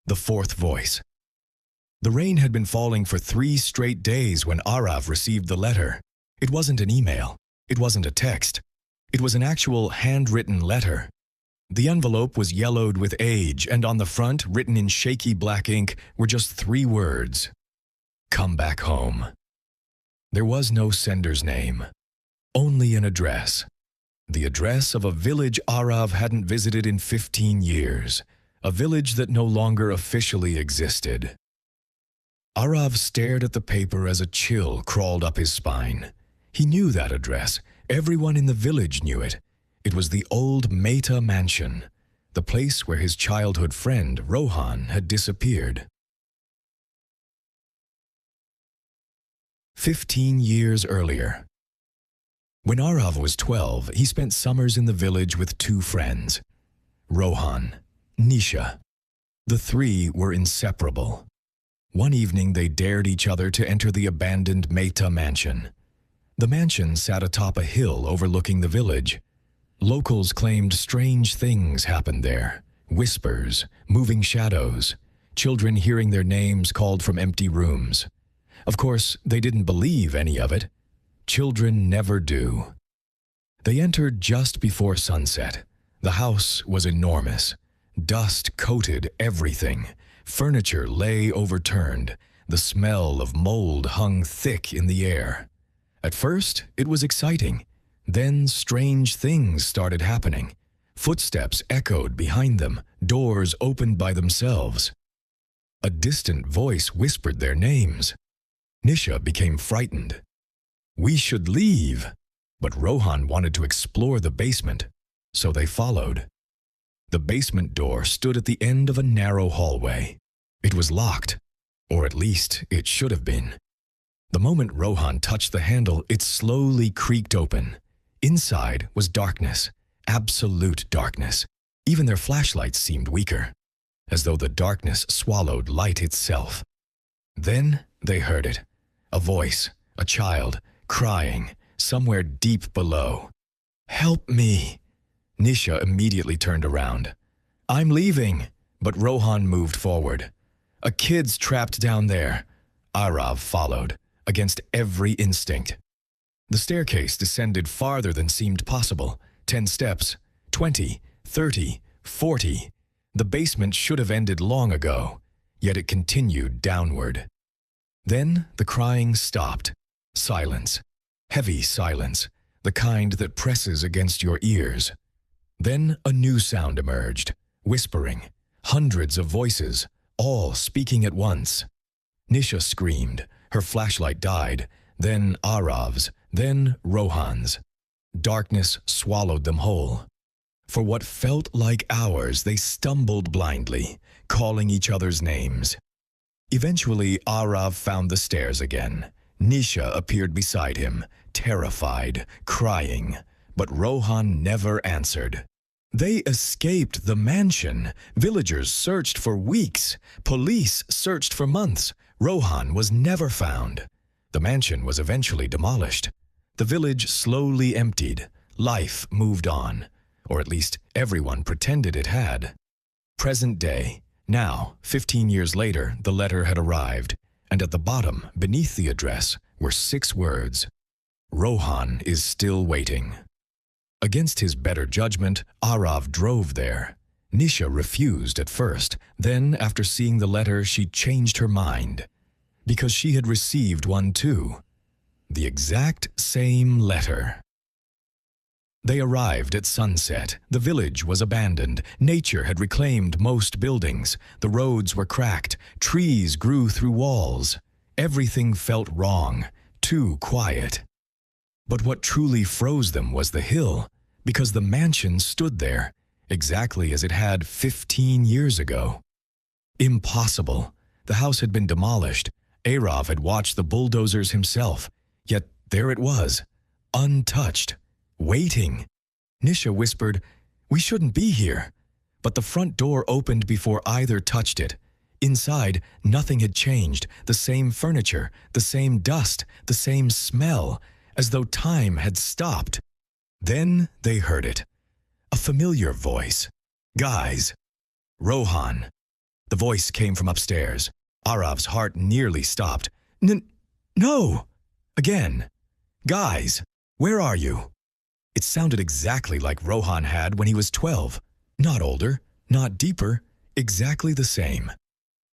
The fourth voice. The rain had been falling for 3 straight days when Arav received the letter. It wasn't an email. It wasn't a text. It was an actual handwritten letter. The envelope was yellowed with age, and on the front, written in shaky black ink, were just 3 words. Come back home. There was no sender's name, only an address. The address of a village Arav hadn't visited in 15 years, a village that no longer officially existed. Arav stared at the paper as a chill crawled up his spine. He knew that address. Everyone in the village knew it. It was the old Mehta mansion, the place where his childhood friend, Rohan, had disappeared. 15 years earlier. When Arav was 12, he spent summers in the village with 2 friends, Rohan, Nisha. The 3 were inseparable. One evening they dared each other to enter the abandoned Mehta mansion. The mansion sat atop a hill overlooking the village. Locals claimed strange things happened there. Whispers, moving shadows, children hearing their names called from empty rooms. Of course, they didn't believe any of it. Children never do. They entered just before sunset. The house was enormous. Dust coated everything. Furniture lay overturned. The smell of mold hung thick in the air. At first, it was exciting. Then strange things started happening. Footsteps echoed behind them. Doors opened by themselves. A distant voice whispered their names. Nisha became frightened. We should leave. But Rohan wanted to explore the basement, so they followed. The basement door stood at the end of a narrow hallway. It was locked, or at least it should have been. The moment Rohan touched the handle, it slowly creaked open. Inside was darkness, absolute darkness. Even their flashlights seemed weaker, as though the darkness swallowed light itself. Then they heard it. A voice, a child, crying, somewhere deep below. Help me! Nisha immediately turned around. I'm leaving, but Rohan moved forward. A kid's trapped down there. Arav followed, against every instinct. The staircase descended farther than seemed possible. 10 steps, 20, 30, 40. The basement should have ended long ago, yet it continued downward. Then the crying stopped. Silence. Heavy silence, the kind that presses against your ears. Then a new sound emerged, whispering, hundreds of voices, all speaking at once. Nisha screamed, her flashlight died, then Arav's, then Rohan's. Darkness swallowed them whole. For what felt like hours, they stumbled blindly, calling each other's names. Eventually, Arav found the stairs again. Nisha appeared beside him, terrified, crying, but Rohan never answered. They escaped the mansion. Villagers searched for weeks. Police searched for months. Rohan was never found. The mansion was eventually demolished. The village slowly emptied. Life moved on, or at least everyone pretended it had. Present day. Now, 15 years later, the letter had arrived, and at the bottom, beneath the address, were 6 words. Rohan is still waiting. Against his better judgment, Arav drove there. Nisha refused at first. Then, after seeing the letter, she changed her mind. Because she had received one too. The exact same letter. They arrived at sunset. The village was abandoned. Nature had reclaimed most buildings. The roads were cracked. Trees grew through walls. Everything felt wrong, too quiet. But what truly froze them was the hill, because the mansion stood there, exactly as it had 15 years ago. Impossible. The house had been demolished. Arav had watched the bulldozers himself, yet there it was, untouched, waiting. Nisha whispered, "We shouldn't be here." But the front door opened before either touched it. Inside, nothing had changed. The same furniture, the same dust, the same smell, as though time had stopped. Then they heard it. A familiar voice. Guys. Rohan. The voice came from upstairs. Arav's heart nearly stopped. No! Again. Guys, where are you? It sounded exactly like Rohan had when he was 12. Not older, not deeper, exactly the same.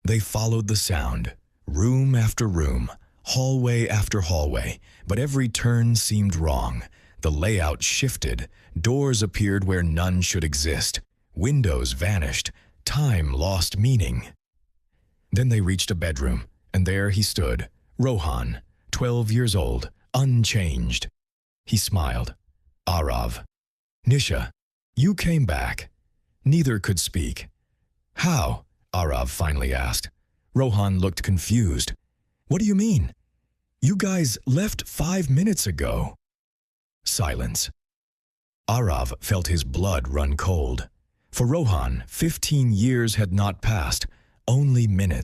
They followed the sound, room after room, hallway after hallway, but every turn seemed wrong. The layout shifted, doors appeared where none should exist, windows vanished, time lost meaning. Then they reached a bedroom, and there he stood, Rohan, 12 years old, unchanged. He smiled. Arav. Nisha, you came back. Neither could speak. How? Arav finally asked. Rohan looked confused. What do you mean? You guys left 5 minutes ago. Silence. Arav felt his blood run cold. For Rohan, 15 years had not passed, only minutes.